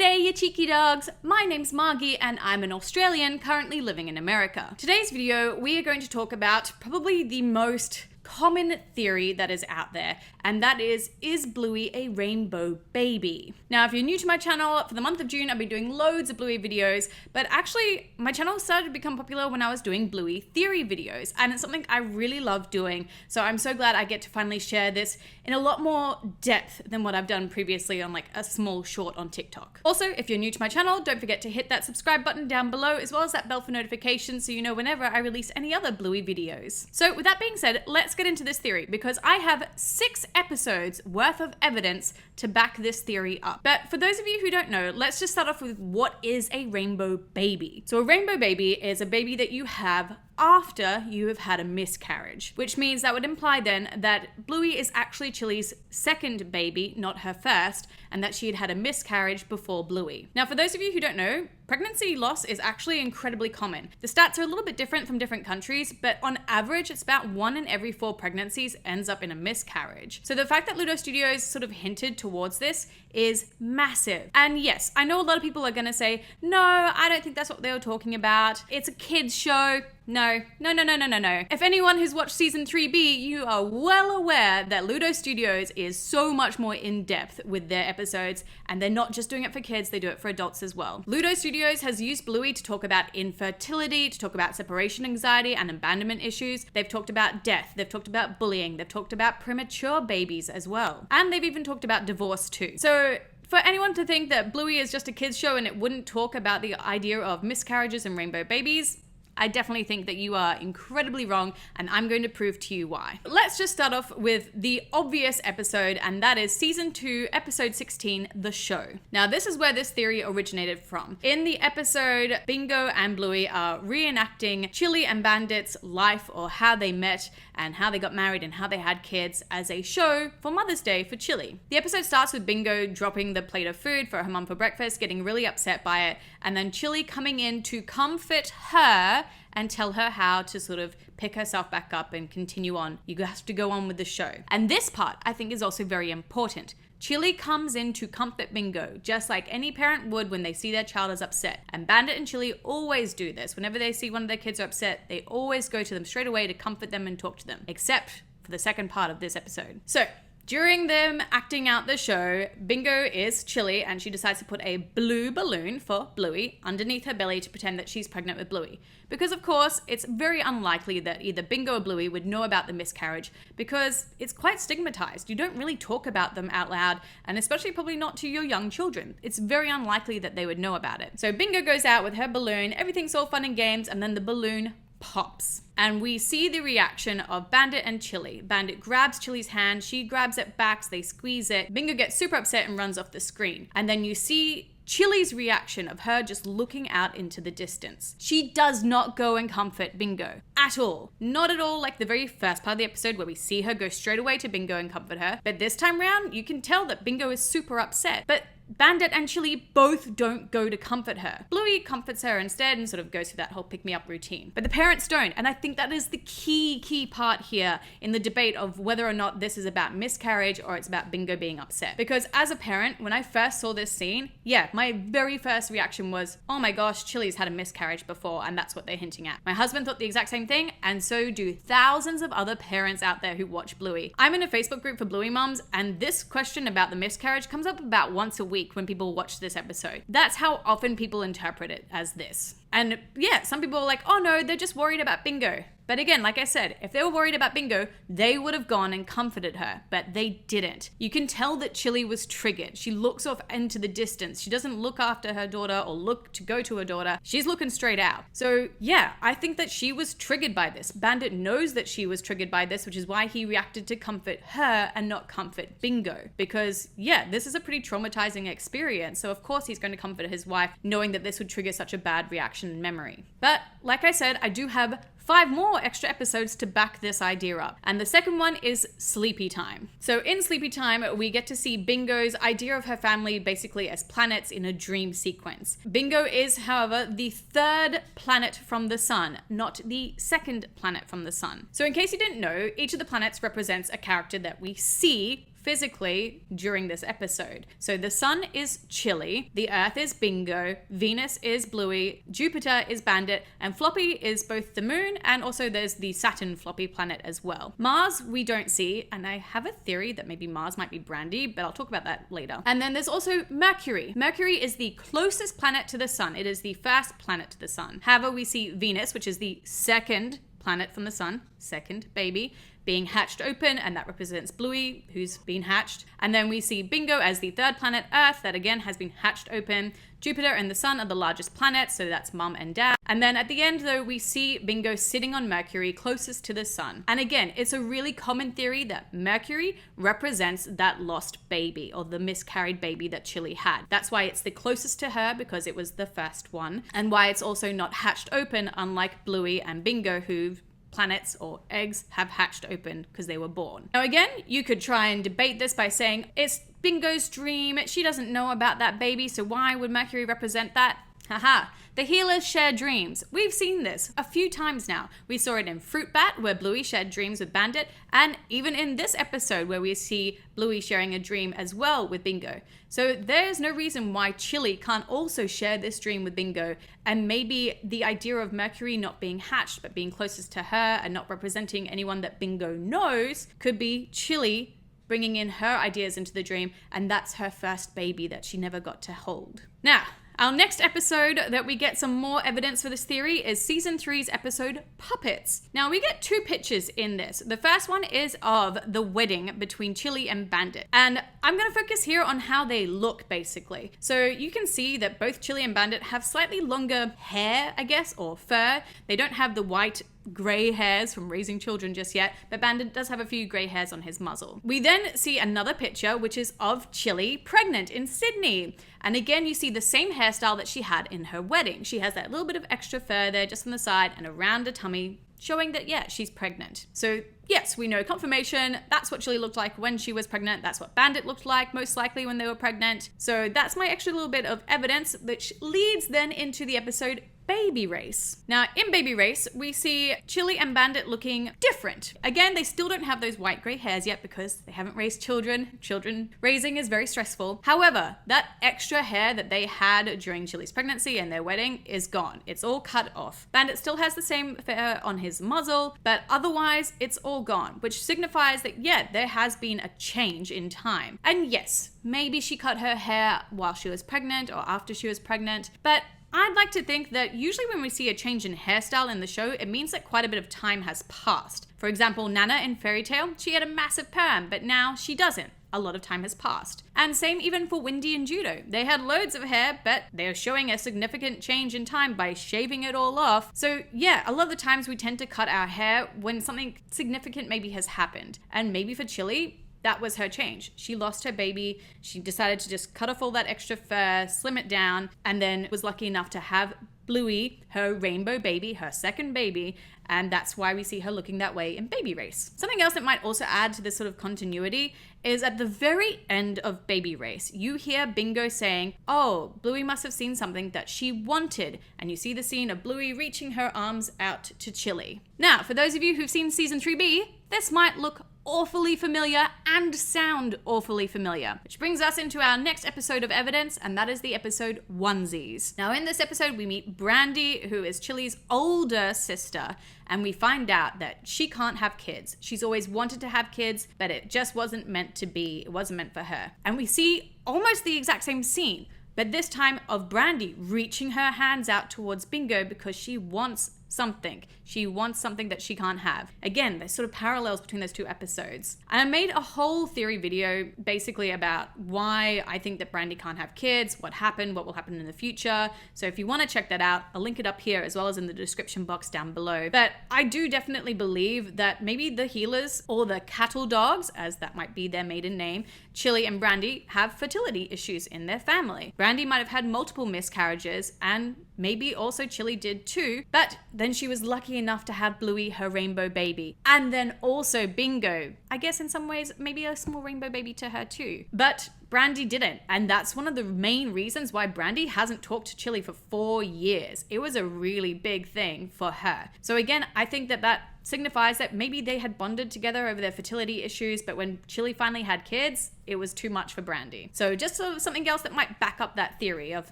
G'day, you cheeky dogs! My name's Margie and I'm an Australian currently living in America. Today's video, we are going to talk about probably the most common theory that is out there, and that is Bluey a rainbow baby? Now, if you're new to my channel, for the month of June, I've been doing loads of Bluey videos, but actually, my channel started to become popular when I was doing Bluey Theory videos, and it's something I really love doing, so I'm so glad I get to finally share this in a lot more depth than what I've done previously on like a small short on TikTok. Also, if you're new to my channel, don't forget to hit that subscribe button down below, as well as that bell for notifications so you know whenever I release any other Bluey videos. So with that being said, let's get into this theory, because I have 6 episodes worth of evidence to back this theory up. But for those of you who don't know, let's just start off with what is a rainbow baby. So a rainbow baby is a baby that you have after you have had a miscarriage, which means that would imply then that Bluey is actually Chilli's second baby, not her first, and that she had had a miscarriage before Bluey. Now, for those of you who don't know, pregnancy loss is actually incredibly common. The stats are a little bit different from different countries, but on average, it's about 1 in every 4 pregnancies ends up in a miscarriage. So the fact that Ludo Studios sort of hinted towards this is massive. And yes, I know a lot of people are gonna say, no, I don't think that's what they were talking about. It's a kid's show. No. If anyone who's watched season 3B, you are well aware that Ludo Studios is so much more in depth with their episodes, and they're not just doing it for kids, they do it for adults as well. Ludo Studios has used Bluey to talk about infertility, to talk about separation anxiety and abandonment issues. They've talked about death, they've talked about bullying, they've talked about premature babies as well. And they've even talked about divorce too. So for anyone to think that Bluey is just a kids show and it wouldn't talk about the idea of miscarriages and rainbow babies, I definitely think that you are incredibly wrong, and I'm going to prove to you why. Let's just start off with the obvious episode, and that is season 2, episode 16, The Show. Now, this is where this theory originated from. In the episode, Bingo and Bluey are reenacting Chilli and Bandit's life, or how they met and how they got married and how they had kids, as a show for Mother's Day for Chilli. The episode starts with Bingo dropping the plate of food for her mum for breakfast, getting really upset by it, and then Chilli coming in to comfort her and tell her how to sort of pick herself back up and continue on. You have to go on with the show. And this part, I think, is also very important. Chilli comes in to comfort Bingo, just like any parent would when they see their child is upset. And Bandit and Chilli always do this. Whenever they see one of their kids are upset, they always go to them straight away to comfort them and talk to them, except for the second part of this episode. So, during them acting out the show, Bingo is Chilli, and she decides to put a blue balloon for Bluey underneath her belly to pretend that she's pregnant with Bluey. Because of course, it's very unlikely that either Bingo or Bluey would know about the miscarriage, because it's quite stigmatized. You don't really talk about them out loud, and especially probably not to your young children. It's very unlikely that they would know about it. So Bingo goes out with her balloon, everything's all fun and games, and then the balloon pops. And we see the reaction of Bandit and Chilli. Bandit grabs Chilli's hand, she grabs it back, they squeeze it. Bingo gets super upset and runs off the screen. And then you see Chilli's reaction of her just looking out into the distance. She does not go and comfort Bingo at all. Not at all like the very first part of the episode where we see her go straight away to Bingo and comfort her. But this time round, you can tell that Bingo is super upset. But Bandit and Chilli both don't go to comfort her. Bluey comforts her instead and sort of goes through that whole pick-me-up routine. But the parents don't, and I think that is the key part here in the debate of whether or not this is about miscarriage or it's about Bingo being upset. Because as a parent, when I first saw this scene, yeah, my very first reaction was, oh my gosh, Chilli's had a miscarriage before, and that's what they're hinting at. My husband thought the exact same thing, and so do thousands of other parents out there who watch Bluey. I'm in a Facebook group for Bluey mums, and this question about the miscarriage comes up about once a week when people watch this episode. That's how often people interpret it, as this. And yeah, some people are like, oh no, they're just worried about Bingo. But again, like I said, if they were worried about Bingo, they would have gone and comforted her, but they didn't. You can tell that Chilli was triggered. She looks off into the distance. She doesn't look after her daughter or look to go to her daughter. She's looking straight out. So yeah, I think that she was triggered by this. Bandit knows that she was triggered by this, which is why he reacted to comfort her and not comfort Bingo. Because yeah, this is a pretty traumatizing experience. So of course he's going to comfort his wife, knowing that this would trigger such a bad reaction in memory. But like I said, I do have 5 more extra episodes to back this idea up. And the second one is Sleepytime. So in Sleepytime, we get to see Bingo's idea of her family basically as planets in a dream sequence. Bingo is, however, the 3rd planet from the sun, not the 2nd planet from the sun. So in case you didn't know, each of the planets represents a character that we see physically during this episode. So the sun is Chilli, the earth is Bingo, Venus is Bluey, Jupiter is Bandit, and Floppy is both the moon and also there's the Saturn Floppy planet as well. Mars we don't see, and I have a theory that maybe Mars might be Brandy, but I'll talk about that later. And then there's also Mercury. Mercury is the closest planet to the sun. It is the first planet to the sun. However, we see Venus, which is the second planet from the sun, second baby, being hatched open, and that represents Bluey, who's been hatched. And then we see Bingo as the third planet, Earth, that again has been hatched open. Jupiter and the sun are the largest planets, so that's mum and dad. And then at the end, though, we see Bingo sitting on Mercury, closest to the sun. And again, it's a really common theory that Mercury represents that lost baby, or the miscarried baby that Chilli had. That's why it's the closest to her, because it was the first one, and why it's also not hatched open, unlike Bluey and Bingo, who planets or eggs have hatched open because they were born. Now again, you could try and debate this by saying it's Bingo's dream, she doesn't know about that baby, so why would Mercury represent that? Haha. The healers share dreams. We've seen this a few times now. We saw it in Fruit Bat, where Bluey shared dreams with Bandit, and even in this episode where we see Bluey sharing a dream as well with Bingo. So there's no reason why Chilli can't also share this dream with Bingo, and maybe the idea of Mercury not being hatched but being closest to her and not representing anyone that Bingo knows could be Chilli bringing in her ideas into the dream, and that's her first baby that she never got to hold. Now, our next episode that we get some more evidence for this theory is season 3's episode Puppets. Now we get 2 pictures in this. The first one is of the wedding between Chilli and Bandit. And I'm going to focus here on how they look basically. So you can see that both Chilli and Bandit have slightly longer hair, I guess, or fur. They don't have the white grey hairs from raising children just yet, but Bandit does have a few grey hairs on his muzzle. We then see another picture, which is of Chilli pregnant in Sydney. And again, you see the same hairstyle that she had in her wedding. She has that little bit of extra fur there just on the side and around her tummy, showing that, yeah, she's pregnant. So yes, we know confirmation. That's what Chilli looked like when she was pregnant. That's what Bandit looked like most likely when they were pregnant. So that's my extra little bit of evidence, which leads then into the episode Baby Race. Now, in Baby Race, we see Chilli and Bandit looking different. Again, they still don't have those white grey hairs yet because they haven't raised children. Children raising is very stressful. However, that extra hair that they had during Chilli's pregnancy and their wedding is gone. It's all cut off. Bandit still has the same fur on his muzzle, but otherwise it's all gone, which signifies that, yeah, there has been a change in time. And yes, maybe she cut her hair while she was pregnant or after she was pregnant, but I'd like to think that usually when we see a change in hairstyle in the show, it means that quite a bit of time has passed. For example, Nana in Fairy Tale, she had a massive perm, but now she doesn't. A lot of time has passed. And same even for Wendy and Judo. They had loads of hair, but they're showing a significant change in time by shaving it all off. So yeah, a lot of the times we tend to cut our hair when something significant maybe has happened. And maybe for Chilli, that was her change. She lost her baby. She decided to just cut off all that extra fur, slim it down, and then was lucky enough to have Bluey, her rainbow baby, her second baby, and that's why we see her looking that way in Baby Race. Something else that might also add to this sort of continuity is at the very end of Baby Race, you hear Bingo saying, oh, Bluey must have seen something that she wanted, and you see the scene of Bluey reaching her arms out to Chilli. Now, for those of you who've seen season 3B, this might look awfully familiar and sound awfully familiar. Which brings us into our next episode of evidence, and that is the episode Onesies. Now in this episode we meet Brandy, who is Chilli's older sister, and we find out that she can't have kids. She's always wanted to have kids, but it just wasn't meant to be. It wasn't meant for her. And we see almost the exact same scene, but this time of Brandy reaching her hands out towards Bingo because she wants something. She wants something that she can't have. Again, there's sort of parallels between those 2 episodes. And I made a whole theory video basically about why I think that Brandy can't have kids, what happened, what will happen in the future. So if you want to check that out, I'll link it up here as well as in the description box down below. But I do definitely believe that maybe the healers or the cattle dogs, as that might be their maiden name, Chilli and Brandy have fertility issues in their family. Brandy might have had multiple miscarriages and Maybe also Chilli did too, but then she was lucky enough to have Bluey, her rainbow baby. And then also Bingo. I guess in some ways, maybe a small rainbow baby to her too. But Brandy didn't. And that's one of the main reasons why Brandy hasn't talked to Chilli for 4 years. It was a really big thing for her. So again, I think that signifies that maybe they had bonded together over their fertility issues, but when Chilli finally had kids, it was too much for Brandy. So just sort of something else that might back up that theory of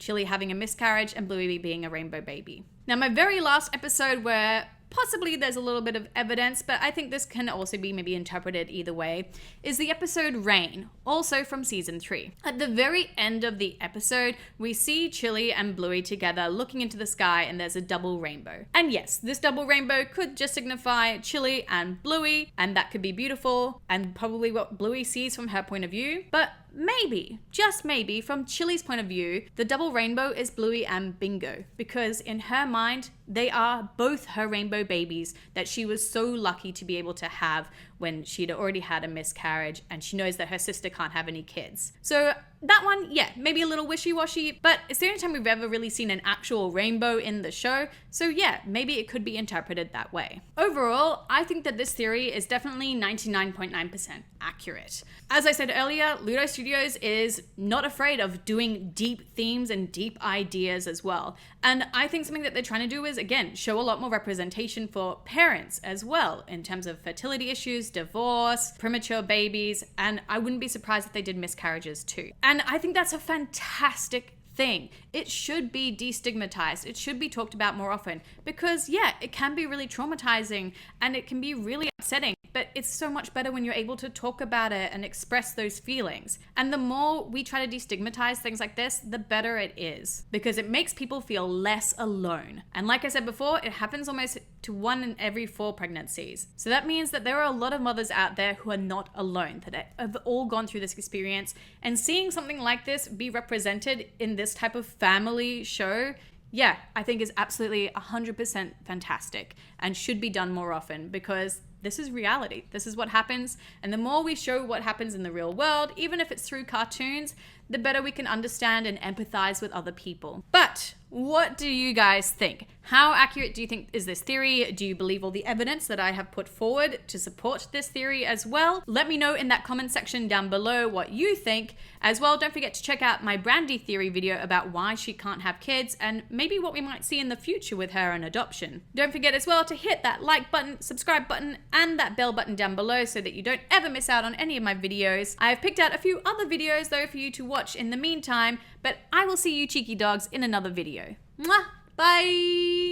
Chilli having a miscarriage and Bluey being a rainbow baby. Now, my very last episode where possibly there's a little bit of evidence, but I think this can also be maybe interpreted either way, is the episode Rain, also from season 3. At the very end of the episode, we see Chilli and Bluey together looking into the sky and there's a double rainbow. And yes, this double rainbow could just signify Chilli and Bluey, and that could be beautiful and probably what Bluey sees from her point of view, but maybe, just maybe, from Chilli's point of view, the double rainbow is Bluey and Bingo, because in her mind, they are both her rainbow babies that she was so lucky to be able to have when she'd already had a miscarriage and she knows that her sister can't have any kids. So that one, yeah, maybe a little wishy-washy, but it's the only time we've ever really seen an actual rainbow in the show. So yeah, maybe it could be interpreted that way. Overall, I think that this theory is definitely 99.9% accurate. As I said earlier, Ludo Studios is not afraid of doing deep themes and deep ideas as well. And I think something that they're trying to do is, again, show a lot more representation for parents as well in terms of fertility issues, divorce, premature babies, and I wouldn't be surprised if they did miscarriages too. And I think that's a fantastic thing. It should be destigmatized. It should be talked about more often because, yeah, it can be really traumatizing and it can be really upsetting, but it's so much better when you're able to talk about it and express those feelings. And the more we try to destigmatize things like this, the better it is because it makes people feel less alone. And like I said before, it happens almost to 1 in every 4 pregnancies. So that means that there are a lot of mothers out there who are not alone, that have all gone through this experience, and seeing something like this be represented in this type of family show, yeah, I think is absolutely 100% fantastic and should be done more often because this is reality. This is what happens. And the more we show what happens in the real world, even if it's through cartoons, the better we can understand and empathize with other people. But what do you guys think? How accurate do you think is this theory? Do you believe all the evidence that I have put forward to support this theory as well? Let me know in that comment section down below what you think. As well, don't forget to check out my Brandy theory video about why she can't have kids and maybe what we might see in the future with her and adoption. Don't forget as well to hit that like button, subscribe button, and that bell button down below so that you don't ever miss out on any of my videos. I have picked out a few other videos though for you to watch in the meantime, but I will see you cheeky dogs in another video. Mwah! Bye!